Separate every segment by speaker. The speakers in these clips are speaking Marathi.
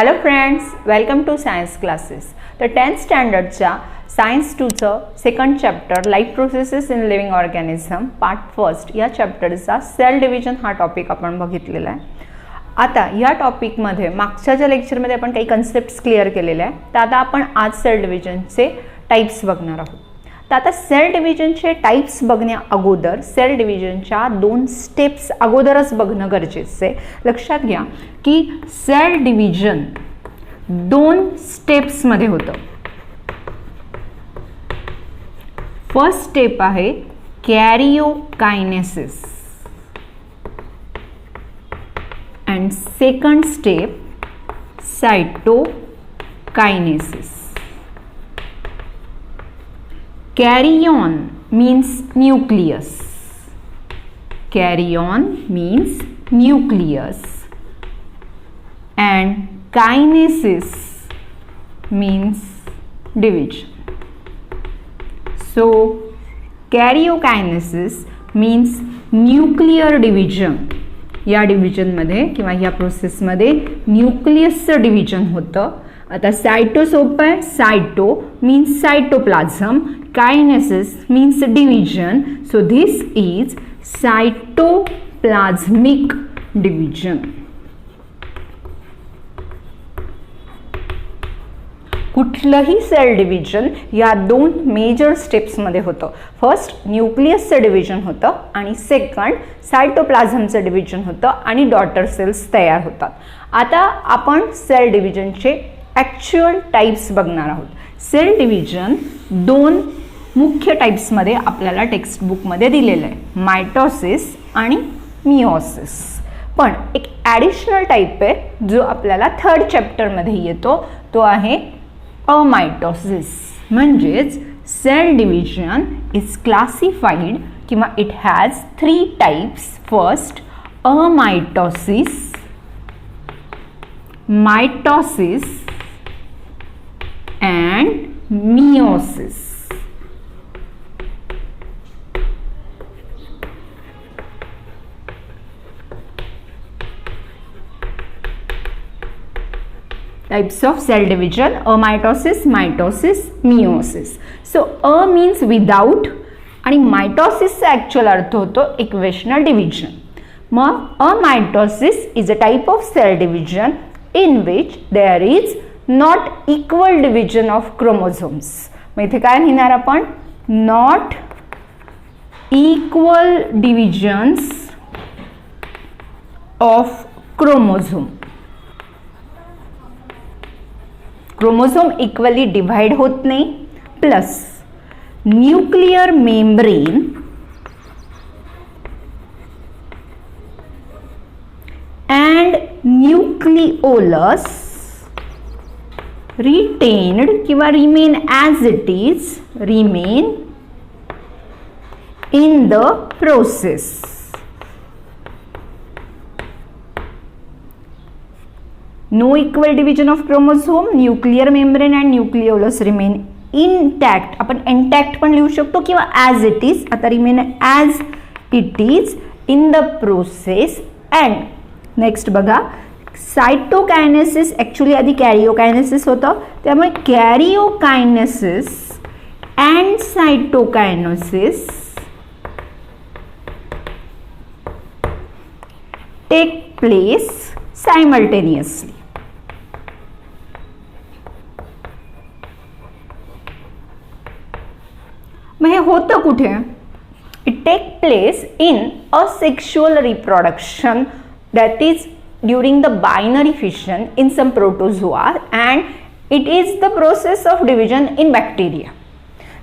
Speaker 1: Hello friends, welcome to science classes. तर 10th स्टँडर्डच्या सायन्स 2चं second chapter life processes in living organism part first या चॅप्टरचा सेल डिव्हिजन हा टॉपिक आपण बघितलेला आहे. आता या टॉपिकमध्ये मागच्या ज्या लेक्चरमध्ये आपण काही कन्सेप्ट्स क्लिअर केलेल्या आहे, तर आता आपण आज सेल डिव्हिजनचे टाईप्स बघणार आहोत. तर आता सेल डिव्हिजनचे टाईप्स बघण्या अगोदर सेल डिव्हिजनच्या 2 स्टेप्स अगोदरच बघणं गरजेचं आहे. लक्षात घ्या की सेल डिव्हिजन 2 स्टेप्समध्ये होतं. फर्स्ट स्टेप आहे कॅरिओकायनेसिस and second step cytokinesis. Carrion means nucleus. Carrion means nucleus and kinesis means division. So karyokinesis means nuclear division. या डिव्हिजनमध्ये किंवा या प्रोसेसमध्ये न्यूक्लियसचं डिव्हिजन होतं. आता सायटो सोपं आहे. Cyto means cytoplasm, kinesis means division. So this is cytoplasmic division. कुठलंही सेल डिव्हिजन या 2 मेजर स्टेप्समध्ये होतं. फर्स्ट न्यूक्लियसचं डिव्हिजन होतं आणि सेकंड सायटोप्लाझमचं डिव्हिजन होतं आणि डॉटर सेल्स तयार होतात. आता आपण सेल डिव्हिजनचे ॲक्च्युअल टाईप्स बघणार आहोत. सेल डिव्हिजन 2 मुख्य टाईप्समध्ये आपल्याला टेक्स्टबुकमध्ये दिलेलं आहे, मायटोसिस आणि मिओसिस. पण एक ॲडिशनल टाईप आहे जो आपल्याला 3rd चॅप्टरमध्ये येतो, तो आहे अमायटोसिस. म्हणजेच सेल डिव्हिजन इज क्लासिफाईड किंवा it has 3 types. First amitosis, mitosis and meiosis. Types of cell division: amitosis, mitosis, meiosis. So a means without आणि मायटोसिसचा ॲक्च्युअल अर्थ होतो इक्वेशनल डिव्हिजन. मग amitosis is a type of cell division in which there is not equal division of chromosomes. मग इथे काय लिहिणार आपण? Not equal divisions of chromosome. Chromosome equally divide होत नाही. Plus nuclear membrane and nucleolus retained किंवा remain as it is, remain in the process. No equal division of chromosome, nuclear membrane and nucleolus remain intact. आपण intact पण लिहू शकतो किंवा as it is. आता remain as it is in the process. and next बघा, सायटोकायनेसिस ॲक्च्युली आधी कॅरिओकायनेसिस होतं, त्यामुळे karyokinesis and cytokinesis take place simultaneously. मग हे होतं कुठे? It take place in asexual reproduction, that is during the binary fission in some protozoa and it is the process of division in bacteria.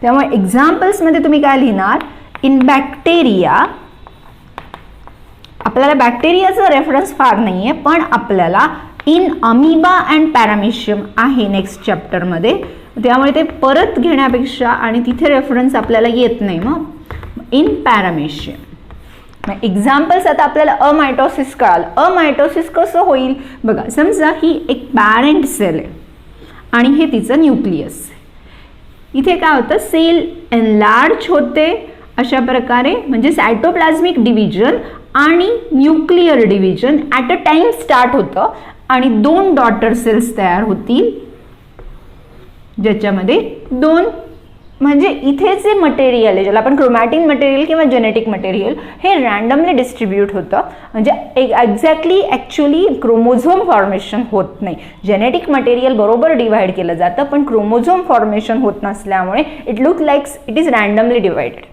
Speaker 1: त्यामुळे एक्झाम्पल्समध्ये तुम्ही काय लिहिणार? In bacteria. आपल्याला बॅक्टेरियाचा रेफरन्स फार नाही आहे, पण आपल्याला इन अमिबा अँड पॅरामिशियम आहे नेक्स्ट चॅप्टरमध्ये, त्यामुळे ते परत घेण्यापेक्षा आणि तिथे रेफरन्स आपल्याला येत नाही. मग इन पॅरामिशियम. मग एक्झाम्पल्स आता आपल्याला अमायटोसिस कळालं. अमायटोसिस कसं होईल बघा. समजा ही एक पॅरेंट सेल आहे आणि हे तिचं न्यूक्लियस. इथे काय होतं? सेल एनलार्ज होते अशा प्रकारे, म्हणजे सायटोप्लाझमिक डिव्हिजन आणि nuclear division at a time start होतं आणि 2 डॉटर सेल्स तयार होतील, ज्याच्यामध्ये 2 म्हणजे इथे जे मटेरियल आहे ज्याला आपण क्रोमॅटिन मटेरियल किंवा जेनेटिक मटेरियल हे रँडमली डिस्ट्रीब्यूट होतं, म्हणजे एक्झॅक्टली ॲक्च्युली क्रोमोझोम फॉर्मेशन होत नाही. जेनेटिक मटेरियल बरोबर डिवाइड केलं जातं पण क्रोमोझोम फॉर्मेशन होत नसल्यामुळे it look likes it is randomly divided.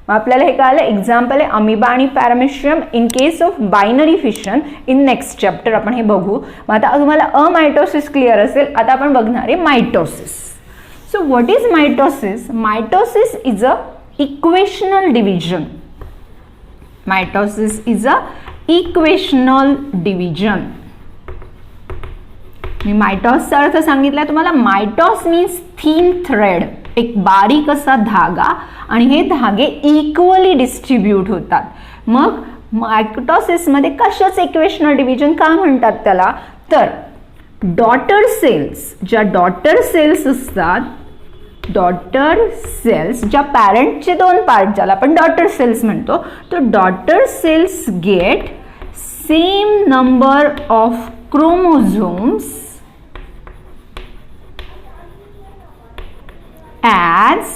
Speaker 1: मग आपल्याला हे कळालं. एक्झाम्पल आहे अमिबा आणि paramecium in case of binary fission. In next chapter आपण हे बघू. मग आता तुम्हाला अमायटोसिस क्लिअर असेल. आता आपण बघणार आहे mitosis. So what is mitosis? Mitosis is a equational division. Mitosis is a equational division. मी मायटॉसचा अर्थ सांगितला तुम्हाला. मायटॉस मीन्स थिन थ्रेड, एक बारीक असा धागा, आणि हे धागे इक्वली डिस्ट्रीब्यूट होतात. मग मायटोसिस मध्ये कशाच इक्वेशनल डिव्हिजन का म्हणतात त्याला, तर डॉटर सेल्स, ज्या डॉटर सेल्स असतात, डॉटर सेल्स ज्या पॅरेंटचे 2 पार्ट ज्याला आपण डॉटर सेल्स म्हणतो, तो daughter cells get same number of chromosomes as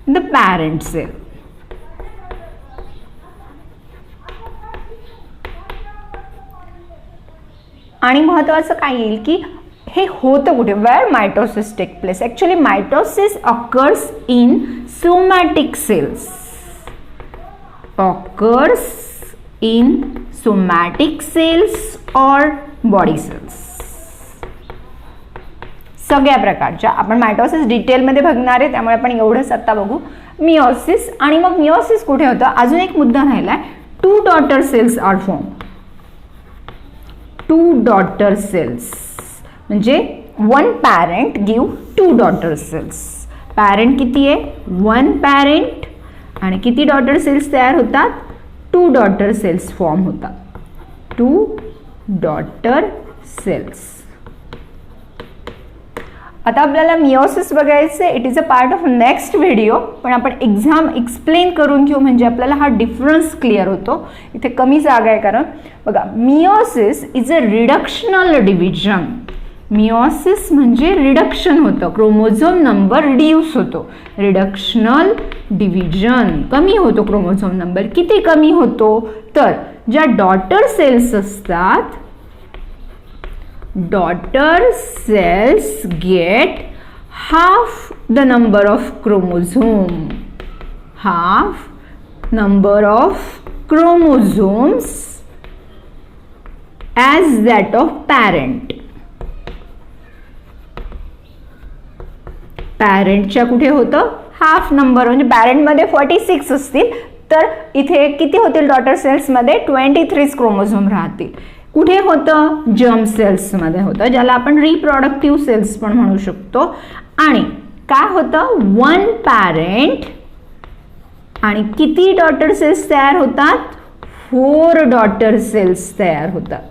Speaker 1: the parent cell. आणि महत्वाचं काय येईल की हे होतं कुठे, where mitosis take place. Actually mitosis occurs in somatic cells, occurs in somatic cells or body cells. सगळ्या प्रकारच्या आपण मायटोसिस डिटेलमध्ये बघणार आहे, त्यामुळे आपण एवढंच आता बघू. मिओसिस. आणि मग मिओसिस कुठे होतं, अजून एक मुद्दा राहिलाय. 2 daughter cells are form. 2 daughter cells म्हणजे 1 parent give 2 daughter cells. Parent किती आहे, 1 पॅरेंट, आणि किती डॉटर सेल्स तयार होतात, 2 डॉटर सेल्स फॉर्म होतात. 2 डॉटर सेल्स. आता आपल्याला मिओसिस बघायचं आहे. It is a part of next video, पण आपण एक्झाम एक्सप्लेन करून घेऊ म्हणजे आपल्याला हा डिफरन्स क्लिअर होतो. इथे कमी जागा आहे कारण बघा, meiosis is a reductional division. Meiosis म्हणजे रिडक्शन होतं, क्रोमोझोम नंबर रिड्यूस होतो. रिडक्शनल डिव्हिजन, कमी होतो क्रोमोझोम नंबर. किती कमी होतो, तर ज्या डॉटर सेल्स असतात, daughter cells get half the number of chromosome, half number of chromosomes as that of parent. पॅरेंटच्या कुठे होतं, हाफ नंबर, म्हणजे पॅरेंटमध्ये 46 असतील तर इथे किती होतील डॉटर सेल्समध्ये, 23 क्रोमोझोम राहतील. कुठे होतं, जर्म सेल्समध्ये होतं, ज्याला आपण रिप्रोडक्टिव्ह सेल्स पण म्हणू शकतो. आणि काय होतं, 1 पॅरेंट आणि किती डॉटर सेल्स तयार होतात, 4 डॉटर सेल्स तयार होतात,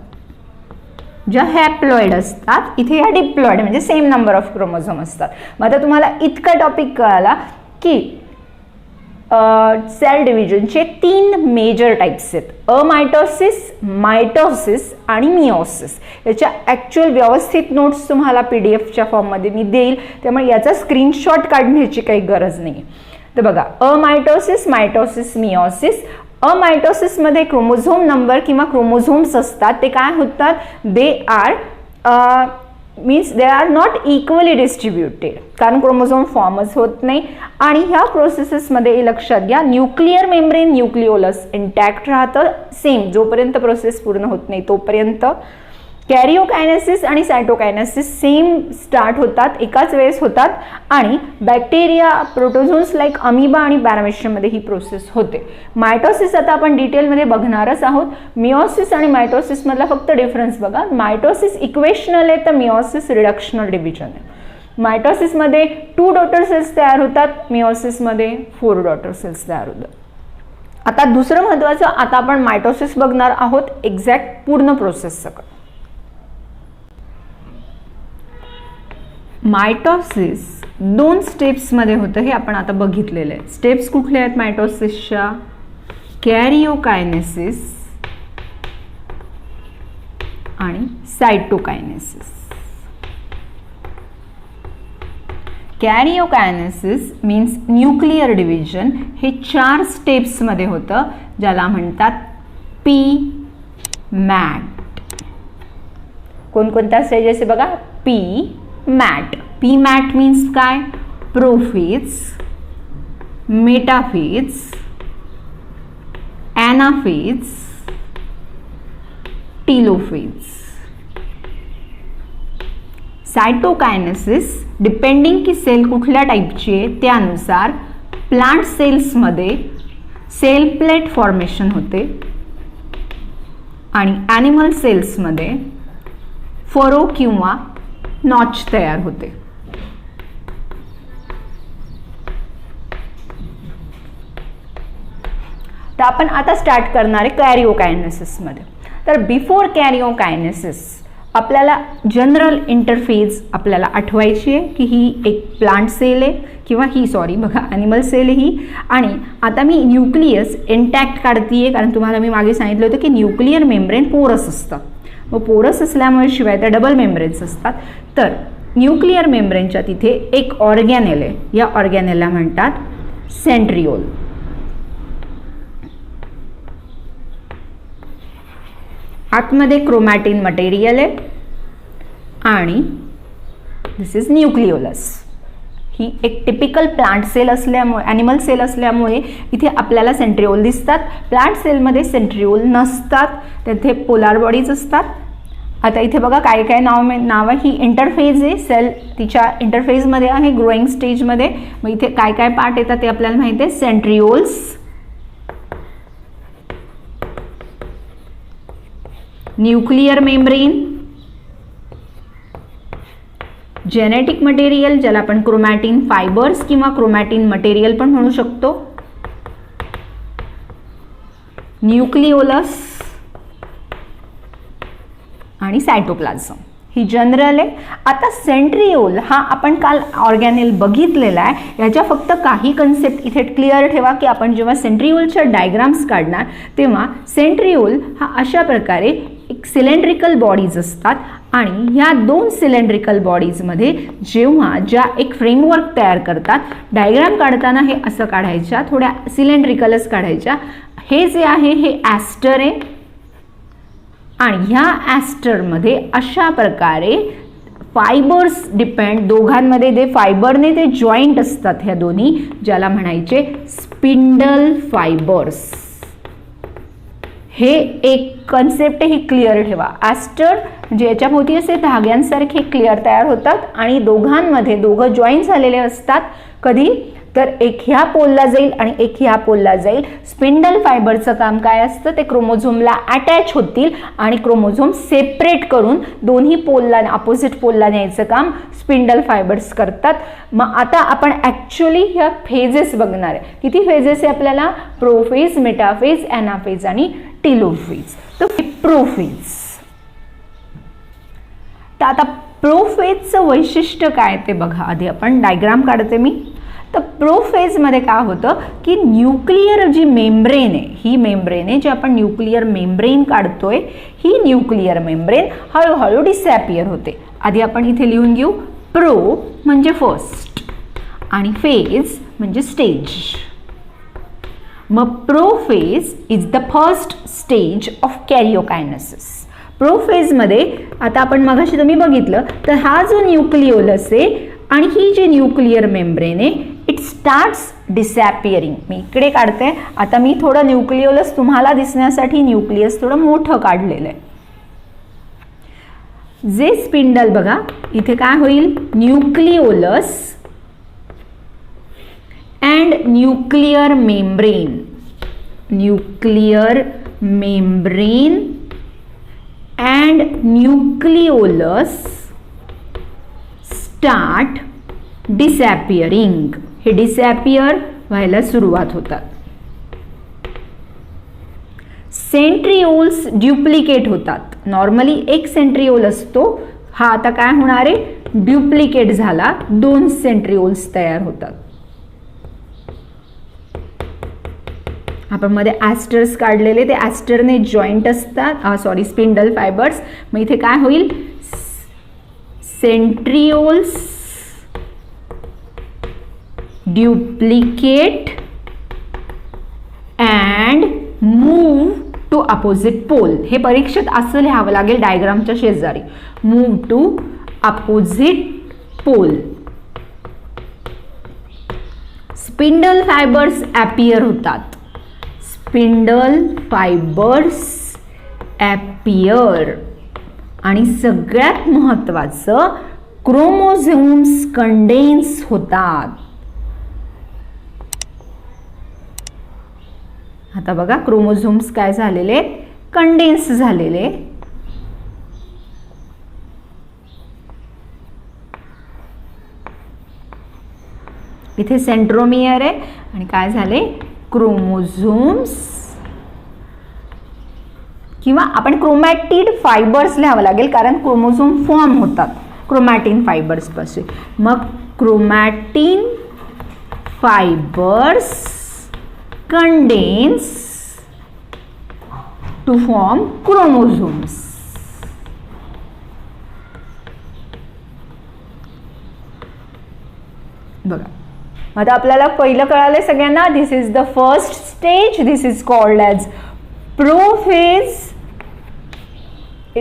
Speaker 1: ज्या हॅप्लॉइड असतात. इथे या डिप्लॉइड म्हणजे सेम नंबर ऑफ क्रोमोझोम असतात. मग आता तुम्हाला इतका टॉपिक कळाला की सेल डिव्हिजनचे 3 मेजर टाइप्स आहेत, अमायटोसिस, मायटोसिस आणि मिओसिस. याच्या ॲक्च्युअल व्यवस्थित नोट्स तुम्हाला PDF फॉर्ममध्ये मी देईल, त्यामुळे याचा स्क्रीनशॉट काढण्याची काही गरज नाही. तर बघा, अमायटोसिस, मायटोसिस, मिओसिस. अमायटोसिसमध्ये क्रोमोझोम नंबर किंवा क्रोमोझोम्स असतात, ते काय होतात, they are means they are not equally distributed, कारण क्रोमोझोम फॉर्मच होत नाही. आणि ह्या प्रोसेसेसमध्ये लक्षात घ्या, न्यूक्लिअर मेम्ब्रेन, न्यूक्लिओलस इंटॅक्ट राहतं सेम, जोपर्यंत प्रोसेस पूर्ण होत नाही तोपर्यंत. कॅरिओकायनेसिस आणि सायटोकायनेसिस सेम स्टार्ट होतात, एकाच वेळेस होतात. आणि बॅक्टेरिया, प्रोटोझोन्स लाईक अमिबा आणि पॅरामेशियममध्ये ही प्रोसेस होते. मायटोसिस आता आपण डिटेलमध्ये बघणारच आहोत. मिओसिस आणि मायटोसिसमधला फक्त डिफरन्स बघा, मायटोसिस इक्वेशनल आहे तर मिओसिस रिडक्शनल डिव्हिजन आहे. मायटोसिसमध्ये 2 डॉटर सेल्स तयार होतात, मिओसिसमध्ये 4 डॉटर सेल्स तयार होतात. आता दुसरं महत्त्वाचं, आता आपण मायटोसिस बघणार आहोत, एक्झॅक्ट पूर्ण प्रोसेस सगळं. मायटोसिस 2 स्टेप्समध्ये होतं, हे आपण आता बघितलेलं आहे. स्टेप्स कुठले आहेत मायटोसिसच्या, कॅरिओकायनेसिस आणि cytokinesis. Karyokinesis means nuclear division. हे 4 स्टेप्समध्ये होतं, ज्याला म्हणतात पी मॅट. कोणकोणत्या स्टेजेस आहे बघा? P mat. P mat means काय? Prophase, metaphase, anaphase, telophase. Cytokinesis depending की सेल कुठल्या टाईपची आहे त्यानुसार प्लांट सेल्समध्ये सेल प्लेट फॉर्मेशन होते आणि ॲनिमल सेल्समध्ये फरो किंवा नॉच तयार होते. तर आपण आता स्टार्ट करणार आहे कॅरिओकायनेसिसमध्ये. तर बिफोर कॅरिओकायनेसिस आपल्याला जनरल इंटरफेज आपल्याला आठवायची आहे की ही एक प्लांट सेल आहे किंवा ही बघा ॲनिमल सेल आहे ही. आणि आता मी न्यूक्लियस इंटॅक्ट काढतीये, कारण तुम्हाला मी मागे सांगितलं होतं की न्यूक्लिअर मेम्ब्रेन पोरस असतं. व पोरस असल्यामुळे शिवाय त्या डबल मेम्ब्रेन्स असतात. तर न्यूक्लिअर मेम्ब्रेनच्या तिथे एक ऑर्गॅनेल आहे, या ऑर्गॅनेलला म्हणतात सेंट्रिओल. आतमध्ये क्रोमॅटिन मटेरियल आहे आणि दिस इज न्यूक्लिओलस. ही एक टिपिकल प्लांट सेल असल्यामुळे, ॲनिमल सेल असल्यामुळे इथे आपल्याला सेंट्रिओल दिसतात. प्लांट सेलमध्ये सेंट्रिओल नसतात, तिथे पोलार बॉडीज असतात. आता इथे बघा काय काय नाव आहे. ही इंटरफेज आहे, सेल तिच्या इंटरफेजमध्ये आहे, ग्रोईंग स्टेजमध्ये. मग इथे काय काय पार्ट येतात ते आपल्याला माहिती आहे. Centrioles, nuclear membrane, genetic material ज्याला आपण क्रोमॅटिन फायबर्स किंवा क्रोमॅटिन मटेरियल पण म्हणू शकतो, न्यूक्लिओलस आणि सायटोप्लाझम. ही जनरल आहे. आता सेंट्रिओल हा आपण काल ऑर्गॅनेल बघितलेला आहे. याच्या फक्त काही कन्सेप्ट इथे क्लिअर ठेवा की आपण जेव्हा सेंट्रिओलच्या डायग्राम्स काढणार तेव्हा सेंट्रिओल हा अशा प्रकारे एक सिलेंड्रिकल बॉडीज असतात आणि ह्या 2 सिलेंड्रिकल बॉडीजमध्ये जेव्हा ज्या एक फ्रेमवर्क तयार करतात, डायग्राम काढताना हे असं काढायच्या, थोड्या सिलेंड्रिकलच काढायच्या. हे जे आहे हे ॲस्टर आहे आणि ह्या ॲस्टरमध्ये अशा प्रकारे फायबर्स डिपेंड, दोघांमध्ये जे फायबरने ते जॉईंट असतात ह्या दोन्ही, ज्याला म्हणायचे स्पिंडल फायबर्स. हे एक कन्सेप्ट ही क्लिअर ठेवा. ॲस्टर म्हणजे याच्याभोवती असे धाग्यांसारखे क्लिअर तयार होतात आणि दोघांमध्ये दोघं जॉईन झालेले असतात. कधी तर एक ह्या पोलला जाईल आणि एक ह्या पोलला जाईल. स्पिंडल फायबरचं काम काय असतं? ते क्रोमोझोमला अटॅच होतील आणि क्रोमोझोम सेपरेट करून दोन्ही पोलला, अपोजिट पोलला न्यायचं काम स्पिंडल फायबर्स करतात. मग आता आपण ॲक्च्युअली ह्या फेजेस बघणार आहे. किती फेजेस आहे आपल्याला? प्रोफेज, मेटाफेज, ॲनाफेज आणि टीलोफेज. तर प्रोफेज. तर आता प्रोफेजचं वैशिष्ट्य काय ते बघा. आधी आपण डायग्राम काढते मी. तर प्रोफेजमध्ये काय होतं की न्यूक्लिअर जी मेम्ब्रेन आहे, ही मेम्ब्रेन आहे जी आपण न्यूक्लिअर मेम्ब्रेन काढतोय, ही न्यूक्लिअर मेम्ब्रेन हळूहळू डिसॅपियर होते. आधी आपण इथे लिहून घेऊ. प्रो म्हणजे फर्स्ट आणि फेज म्हणजे स्टेज. मग prophase is the first stage of karyokinesis. प्रोफेजमध्ये आता आपण मगाशी तुम्ही बघितलं तर हा जो न्यूक्लिओलस आहे आणि ही जी न्यूक्लिअर मेम्ब्रेन आहे, इट स्टार्ट्स डिसॅपियरिंग. मी इकडे काढते. आता मी थोडं न्यूक्लिओलस तुम्हाला दिसण्यासाठी न्यूक्लियस थोडं मोठं काढलेलं आहे. जे स्पिंडल बघा इथे काय होईल? Nucleolus and nuclear membrane, nuclear membrane and nucleolus start disappearing. हे डिसॅपियर व्हायला सुरुवात होतात. सेंट्रिओल्स ड्युप्लिकेट होतात. नॉर्मली एक सेंट्रिओल असतो, हा आता काय होणार आहे? ड्युप्लिकेट झाला, 2 सेंट्रिओल्स तयार होतात. आपण मध्ये ॲस्टर्स काढलेले, ते ॲस्टरने जॉईंट असतात, स्पिंडल फायबर्स. मग इथे काय होईल, centrioles duplicate and move to opposite pole. हे परीक्षेत असं लिहावं लागेल डायग्रामच्या शेजारी, move to opposite pole. Spindle fibres appear होतात, स्पिंडल फायबर्स ॲपियर. आणि सगळ्यात महत्त्वाचं, क्रोमोझोम्स कंडेन्स होतात. आता बघा क्रोमोझोम्स काय झालेले, कंडेन्स झालेले. इथे सेंट्रोमियर आहे आणि काय झाले, क्रोमोझोम्स, किंवा आपण क्रोमॅटिड फायबर्स लिहावं लागेल कारण क्रोमोझोम फॉर्म होतात क्रोमॅटिन फायबर्स पासून. मग chromatin fibers condense to form chromosomes. बघा आता आपल्याला पहिलं कळालंय सगळ्यांना, this is the first stage, this is called as prophase.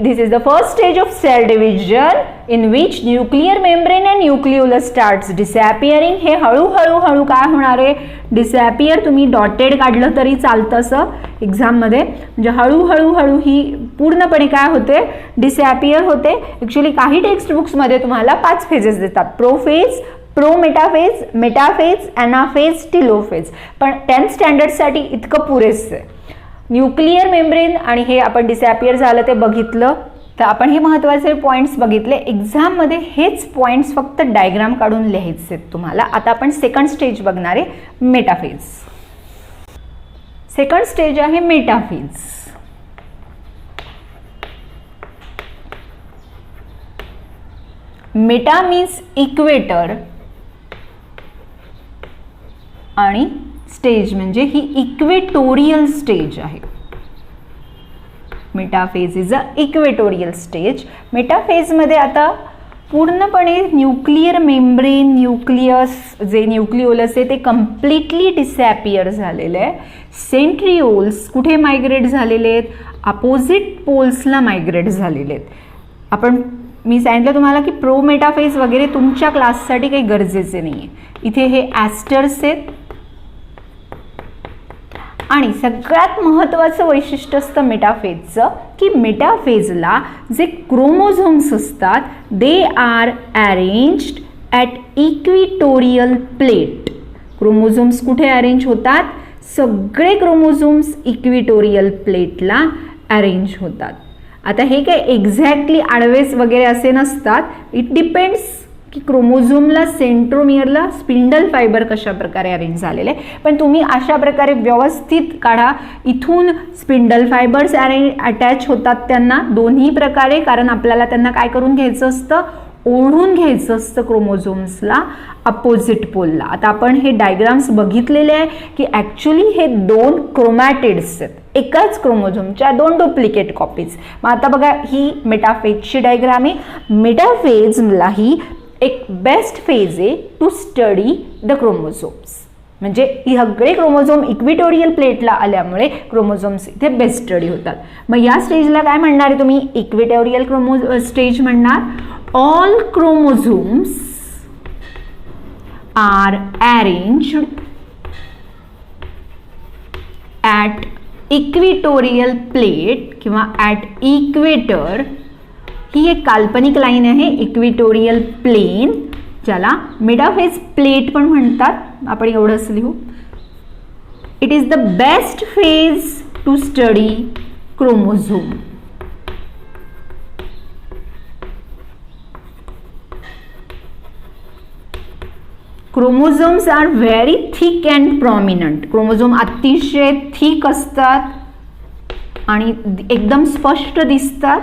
Speaker 1: This is the first stage of cell division in which nuclear membrane and nucleolus starts disappearing. हे हळूहळू काय होणार आहे, डिसॅपियर. तुम्ही डॉटेड काढलं तरी चालतं असं एक्झाममध्ये, म्हणजे हळूहळू ही पूर्णपणे काय होते, डिसॅपियर होते. ॲक्च्युली काही टेक्स्ट बुक्समध्ये तुम्हाला 5 फेजेस देतात, प्रोफेज, प्रोमेटाफेज, मेटाफेज, ॲनाफेज, टिलोफेज. पण 10th स्टँडर्डसाठी इतकं पुरेसं आहे. न्यूक्लियर मेम्ब्रेन आणि हे आपण डिसॅपियर झालं ते बघितलं. तर आपण हे महत्त्वाचे पॉईंट्स बघितले. एक्झाममध्ये हेच पॉईंट्स फक्त डायग्राम काढून लिहायचे आहेत तुम्हाला. आता आपण सेकंड स्टेज बघणार आहे, मेटाफेज. सेकंड स्टेज आहे मेटाफेज. मेटा मीन्स इक्वेटर आणि स्टेज म्हणजे ही इक्वेटोरियल स्टेज आहे. Metaphase is a equatorial stage. मेटाफेजमध्ये आता पूर्णपणे न्यूक्लियर मेम्ब्रेन, न्यूक्लियस जे न्यूक्लिओलस आहे ते कम्प्लिटली डिसॅपियर झालेलं आहे. सेंट्रिओल्स कुठे मायग्रेट झालेले आहेत, अपोजिट पोल्सला मायग्रेट झालेले आहेत. मी सांगितलं तुम्हाला की प्रोमेटाफेज वगैरे तुमच्या क्लाससाठी काही गरजेचे नाही आहे. इथे हे ॲस्टर्स आहेत. आणि सगळ्यात महत्त्वाचं वैशिष्ट्य असतं मेटाफेजचं की मेटाफेजला जे क्रोमोझोम्स असतात they are arranged at equatorial plate. Chromosomes कुठे अरेंज होतात, सगळे क्रोमोझोम्स इक्विटोरियल प्लेटला अरेंज होतात. आता हे काय एक्झॅक्टली आडवेस वगैरे असे नसतात, इट डिपेंड्स की क्रोमोझोमला, सेंट्रोमियरला स्पिंडल फायबर कशा प्रकारे अरेंज झालेले. पण तुम्ही अशा प्रकारे व्यवस्थित काढा. इथून स्पिंडल फायबर्स अटॅच होतात त्यांना दोन्ही प्रकारे, कारण आपल्याला त्यांना काय करून घ्यायचं असतं, ओढून घ्यायचं असतं क्रोमोझोम्सला अपोजिट पोलला. आता आपण हे डायग्राम्स बघितलेले आहे की ॲक्च्युली हे 2 क्रोमॅटिड्स आहेत, एकाच क्रोमोझोमच्या 2 डुप्लिकेट कॉपीज. मग आता बघा ही मेटाफेजची डायग्राम आहे. मेटाफेजला ही एक बेस्ट फेज आहे टू स्टडी द क्रोमोझोम्स. म्हणजे ही सगळे क्रोमोझोम इक्विटोरियल प्लेटला आल्यामुळे क्रोमोझोम्स इथे बेस्ट स्टडी होतात. मग या स्टेजला काय म्हणणार आहे तुम्ही, इक्विटोरियल स्टेज म्हणणार. All chromosomes are arranged at equatorial plate किंवा ॲट इक्वेटर. ही एक काल्पनिक लाईन आहे, इक्विटोरियल प्लेन, ज्याला मेटाफेज प्लेट पण म्हणतात. आपण एवढंच लिहू. It is the best phase to study chromosome. Chromosomes are very thick and prominent. Chromosome अतिशय थिक असतात आणि एकदम स्पष्ट दिसतात.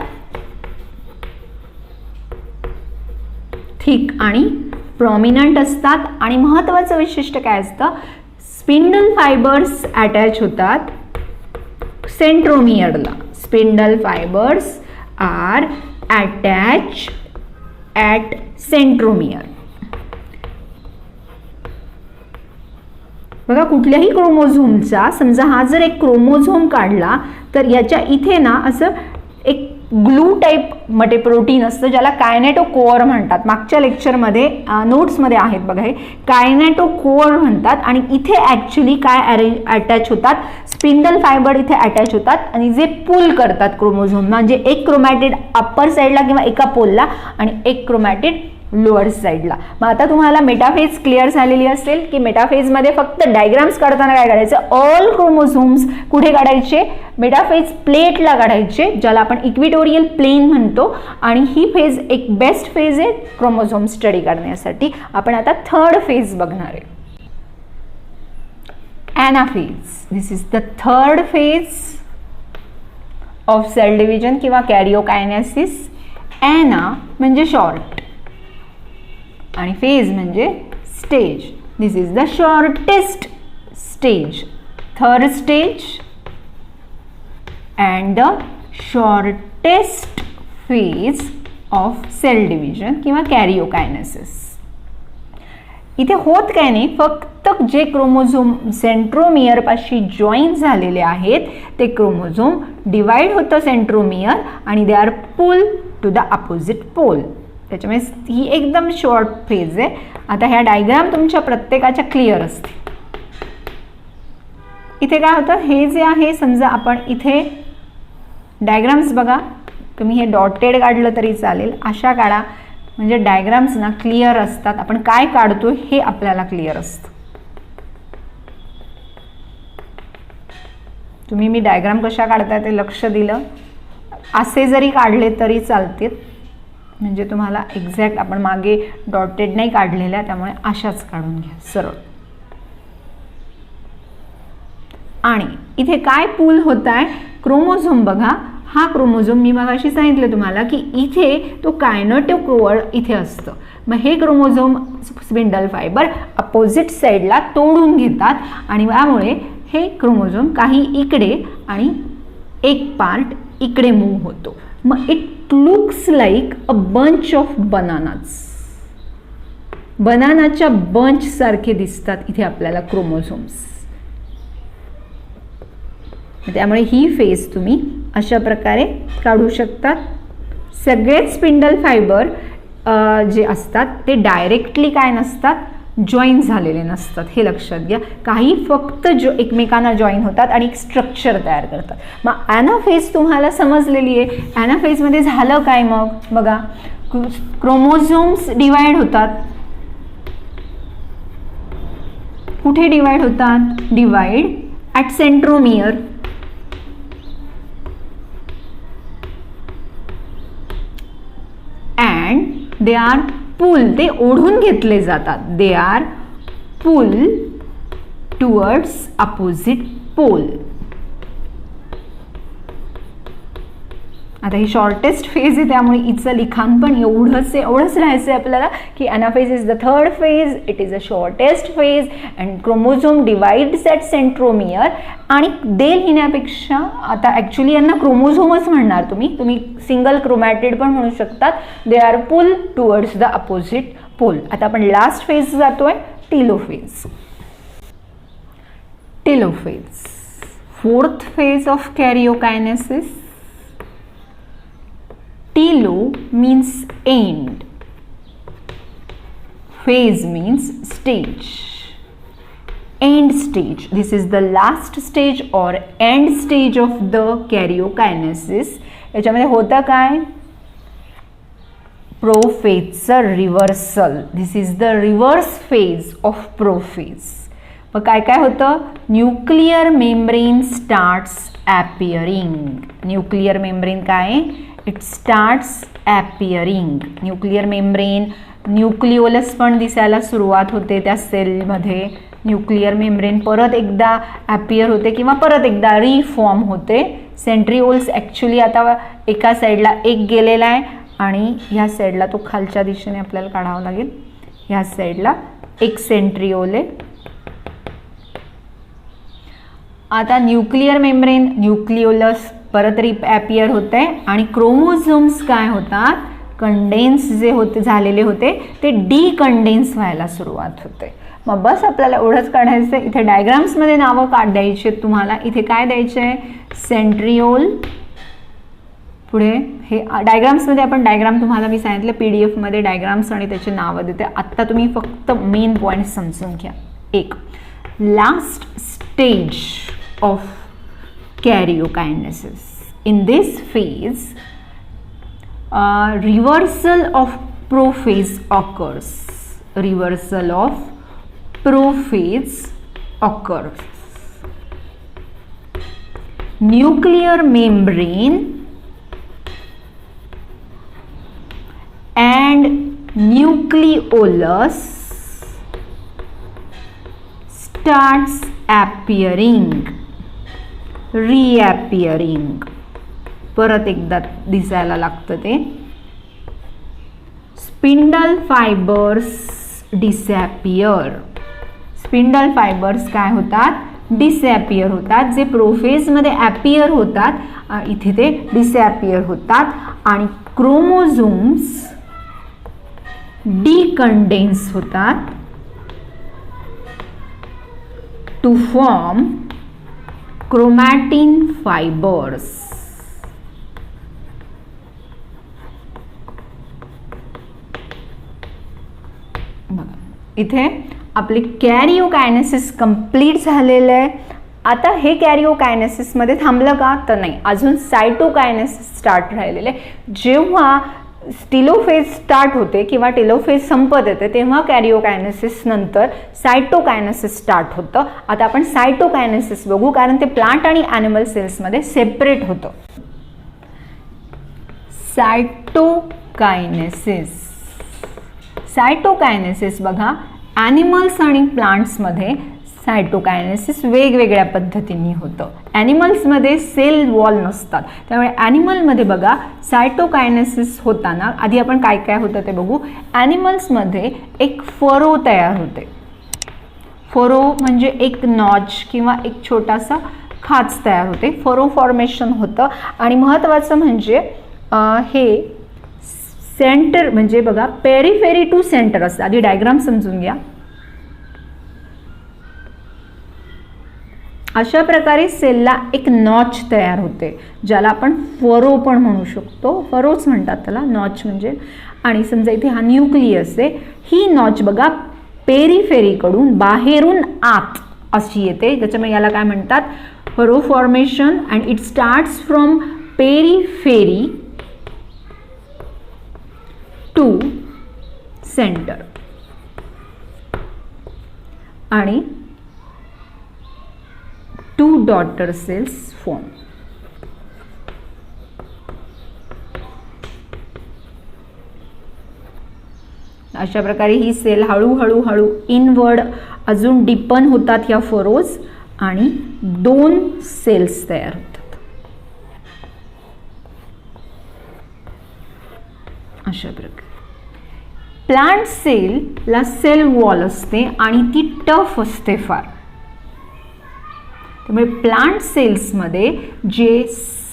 Speaker 1: थिक आणि प्रॉमिनंट असतात. आणि महत्त्वाचं वैशिष्ट्य काय असतं, स्पिंडल फायबर्स अटॅच होतात सेंट्रोमियरला. Spindle fibers are attach at centromere. बघा, कुठल्याही क्रोमोझोमचा समजा हा जर एक क्रोमोझोम काढला तर याच्या इथे ना असं एक ग्लू टाईप मध्ये प्रोटीन असतं ज्याला कायनेटोकोअर म्हणतात. मागच्या लेक्चरमध्ये नोट्समध्ये आहेत बघा, हे कायनेटोकोअर म्हणतात. आणि इथे ॲक्च्युली काय अटॅच होतात, स्पिंडल फायबर इथे अटॅच होतात आणि जे पुल करतात क्रोमोझोम, म्हणजे एक क्रोमॅटिड अप्पर साईडला किंवा एका पोलला आणि एक क्रोमॅटिड लोअर साईडला. मग आता तुम्हाला मेटाफेज क्लिअर झालेली असेल की मेटाफेजमध्ये फक्त डायग्राम्स काढताना काय काढायचं, ऑल क्रोमोझोम्स कुठे काढायचे, मेटाफेज प्लेटला काढायचे, ज्याला आपण इक्विटोरियल प्लेन म्हणतो. आणि ही फेज एक बेस्ट फेज आहे क्रोमोझोम स्टडी करण्यासाठी. आपण आता थर्ड फेज बघणार आहे, anaphase. This is the third phase of cell division किंवा कॅरिओकायनेसिस. ॲना म्हणजे शॉर्ट आणि फेज म्हणजे stage. This is the shortest stage, third stage and the shortest phase of cell division किंवा कॅरिओकायनेसिस. इथे होत काय नाही, फक्त जे क्रोमोझोम सेंट्रोमियर पाशी जॉईन झालेले आहेत ते क्रोमोझोम डिवाइड होतं सेंट्रोमियर आणि they are pull to the opposite pole. त्याच्यामुळे ही एकदम शॉर्ट फेज आहे. आता ह्या डायग्राम तुमच्या प्रत्येकाच्या क्लिअर असतील. इथे काय होतं, हे जे आहे समजा आपण इथे डायग्राम्स बघा, तुम्ही हे डॉटेड काढलं तरी चालेल, अशा काढा म्हणजे डायग्राम्स ना क्लिअर असतात. आपण काय काढतो हे आपल्याला क्लिअर असतं. तुम्ही मी डायग्राम कशा काढताय ते लक्ष दिलं, असे जरी काढले तरी चालतील, म्हणजे तुम्हाला एक्झॅक्ट, आपण मागे डॉटेड नाही काढलेल्या त्यामुळे अशाच काढून घ्या सरळ. आणि इथे काय पूल होत आहे, क्रोमोझोम बघा, हा क्रोमोझोम मी मगाशी सांगितलं तुम्हाला की इथे तो कायनेटोकोअर इथे असतं. मग हे क्रोमोझोम स्पिंडल फायबर अपोजिट साईडला तोडून घेतात आणि त्यामुळे हे क्रोमोझोम काही इकडे आणि एक पार्ट इकडे मूव्ह होतो. मग it looks like a bunch of bananas. बनानाच्या बंच सारखे दिसतात इथे आपल्याला क्रोमोझोम्स. त्यामुळे ही फेज तुम्ही अशा प्रकारे काढू शकतात. सगळेच स्पिंडल फायबर जे असतात ते डायरेक्टली काय नसतात, जॉईन झालेले नसतात, हे लक्षात घ्या. काही फक्त एकमेकांना जॉईन होतात आणि एक स्ट्रक्चर तयार करतात. मग ॲनाफेज तुम्हाला समजलेली आहे. ॲनाफेजमध्ये झालं काय, मग बघा, क्रोमोझोम्स डिवाइड होतात. कुठे डिवाइड होतात, divide at centromere. And they are pull, ते ओढून घेतले जातात. They are pull towards opposite pole. आता ही शॉर्टेस्ट फेज आहे त्यामुळे हिचं लिखाण पण एवढंच राहायचं आहे आपल्याला की anaphase is the third phase, it is a shortest phase and chromosome divides at centromere. आणि दे लिहिण्यापेक्षा आता ॲक्च्युली यांना क्रोमोझोमच म्हणणार तुम्ही सिंगल क्रोमॅटिड पण म्हणू शकतात. They are pull towards the opposite pole. आता आपण लास्ट फेज जातोय, telophase. Telophase, fourth phase of karyokinesis. Telo means end, phase means stage, end stage. This is the last stage or end stage of the karyokinesis. याच्यामध्ये होतं काय, प्रोफेजचं reversal. This is the reverse phase of prophase. मग काय काय होतं, nuclear membrane starts appearing. Nuclear membrane काय, it starts appearing. Nuclear membrane, nucleolus पण दिसायला सुरुवात होते त्या सेलमध्ये. न्यूक्लियर मेम्ब्रेन परत एकदा ॲपियर होते किंवा परत एकदा रिफॉर्म होते. सेंट्रिओल्स ॲक्च्युली आता एका साईडला एक गेलेला आहे आणि ह्या साईडला तो खालच्या दिशेने आपल्याला काढावा लागेल. ह्या साईडला एक सेंट्रिओल आहे आता न्यूक्लिअर मेम्ब्रेन, न्यूक्लिओलस परत रिअपियर होत आहे आणि क्रोमोझोम्स काय होतात, कंडेन्स जे होते झालेले होते ते डिकंडेन्स व्हायला सुरुवात होते. मग बस आपल्याला एवढंच काढायचं आहे. इथे डायग्राम्समध्ये नावं द्यायची आहेत तुम्हाला. इथे काय द्यायचे आहे, सेंट्रिओल. पुढे हे डायग्राम्समध्ये आपण डायग्राम तुम्हाला मी सांगितलं PDF मध्ये डायग्राम्स आणि त्याचे नावं देते. आत्ता तुम्ही फक्त मेन पॉईंट समजून घ्या. एक, last stage of कॅरिओकायनेसिस. In this phase reversal of prophase occurs. Reversal of prophase occurs. Nuclear membrane and nucleolus starts appearing, reappearing. परत एकदा दिसायला लागतं ते. Spindle fibers disappear. Spindle fibers काय होतात, डिसॅपियर होतात. जे प्रोफेजमध्ये ॲपियर होतात इथे ते डिसॅपियर होतात आणि क्रोमोझोम्स डिकंडेन्स होतात टू फॉर्म क्रोमॅटिन फायबर्स. इथे आपले कॅरिओकायनेसिस कंप्लीट झालेलं आहे. आता हे कॅरिओकायनेसिसमध्ये थांबलं का, तर नाही, अजून सायटोकायनेसिस स्टार्ट राहिलेलं आहे. जेव्हा टेलोफेज स्टार्ट होते किंवा टेलोफेज संपत येते तेव्हा कॅरिओकायनेसिस नंतर सायटोकायनेसिस स्टार्ट होतं. आता आपण सायटोकायनेसिस बघू, कारण ते प्लांट आणि ॲनिमल सेल्समध्ये सेपरेट होतं. सायटोकायनेसिस. सायटोकायनेसिस बघा, ॲनिमल्स आणि प्लांट्समध्ये सायटोकायनेसिस वेगवेगळ्या पद्धतीने होतं. ॲनिमल्समध्ये सेल वॉल नसतात, त्यामुळे ॲनिमलमध्ये बघा सायटोकायनेसिस होताना आधी आपण काय काय होतं ते बघू. ॲनिमल्समध्ये एक फरो तयार होते. फरो म्हणजे एक नॉच किंवा एक छोटासा खाच तयार होते. फरो फॉर्मेशन होतं. आणि महत्त्वाचं म्हणजे हे सेंटर म्हणजे बघा पेरिफेरी टू सेंटर असतं. आधी डायग्राम समजून घ्या. अशा प्रकारे सेलला एक नॉच तयार होते, ज्याला आपण फरो पण म्हणू शकतो. फरोच म्हणतात त्याला, नॉच म्हणजे. आणि समजा इथे हा न्यूक्लियस आहे, ही नॉच बघा पेरिफेरीकडून बाहेरून आत अशी येते, त्याच्यामुळे याला काय म्हणतात, furrow formation. And it starts from periphery to centre. आणि 2 daughter cells form. अशा प्रकारे ही सेल हळूहळू इनवर्ड अजून डिपन होतात ह्या फरोज आणि 2 सेल्स तयार होतात. अशा प्रकारे प्लांट सेलला सेल वॉल असते आणि ती टफ असते फार. त्यामुळे प्लांट सेल्समध्ये जे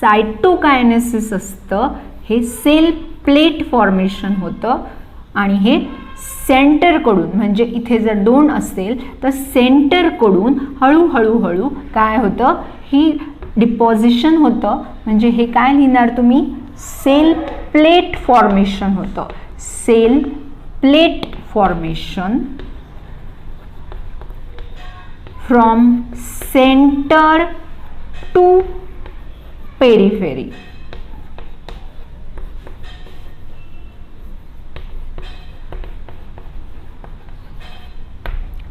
Speaker 1: सायटोकायनेसिस असतं हे सेल प्लेट फॉर्मेशन होतं आणि हे सेंटरकडून म्हणजे इथे जर 2 असेल तर सेंटरकडून हळूहळू काय होतं, ही डिपॉझिशन होतं. म्हणजे हे काय लिहिणार तुम्ही, सेल प्लेट फॉर्मेशन होतं. Cell plate formation from center to periphery.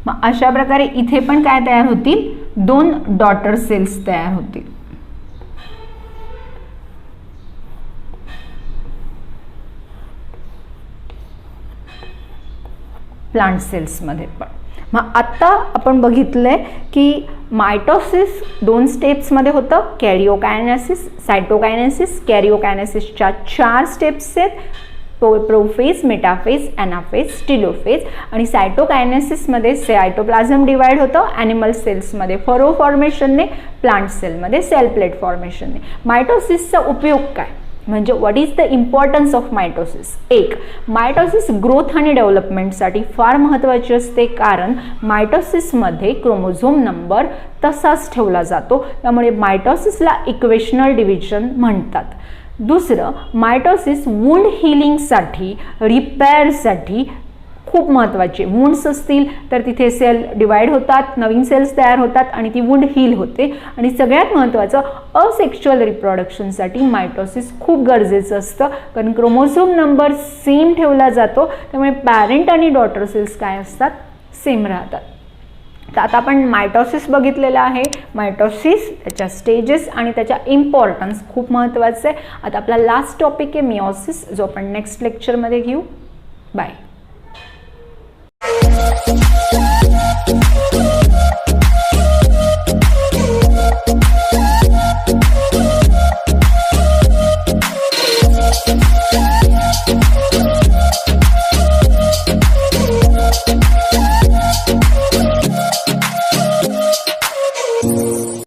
Speaker 1: मग अशा प्रकारे इथे पण काय तयार होतील, 2 डॉटर सेल्स तयार होतील. प्लांट सेल्समध्ये पण. मग आत्ता आपण बघितलंय की मायटोसिस 2 स्टेप्समध्ये होतं, कॅरिओकायनेसिस, सायटोकायनेसिस. कॅरिओकायनेसिसच्या 4 स्टेप्स आहेत. Prophase, metaphase, anaphase, telophase. आणि सायटोकायनेसिसमध्ये सायटोप्लाझम डिवाइड होतं ॲनिमल सेल्समध्ये फरो फॉर्मेशनने, प्लांट सेलमध्ये सेल प्लेट फॉर्मेशनने. मायटोसिसचा उपयोग काय म्हणजे what is the importance of mitosis. एक, मायटोसिस ग्रोथ आणि डेव्हलपमेंटसाठी फार महत्त्वाची असते, कारण मायटोसिसमध्ये क्रोमोझोम नंबर तसाच ठेवला जातो, त्यामुळे मायटोसिसला इक्वेशनल डिव्हिजन म्हणतात. दुसरं, मायटोसिस वुंड हिलिंगसाठी, रिपेअरसाठी खूप महत्त्वाचे. वुंड्स असतील तर तिथे सेल डिवाइड होतात, नवीन सेल्स तयार होतात आणि ती वुंड हील होते. आणि सगळ्यात महत्त्वाचं, असेक्शुअल रिप्रोडक्शनसाठी मायटोसिस खूप गरजेचं असतं, कारण क्रोमोझोम नंबर सेम ठेवला जातो, त्यामुळे पॅरेंट आणि डॉटर सेल्स काय असतात, सेम राहतात. तर आता आपण मायटोसिस बघितलेलं आहे. मायटोसिस, त्याच्या स्टेजेस आणि त्याच्या इम्पॉर्टन्स खूप महत्त्वाचं आहे. आता आपला लास्ट टॉपिक आहे मिओसिस, जो आपण नेक्स्ट लेक्चरमध्ये घेऊ. बाय.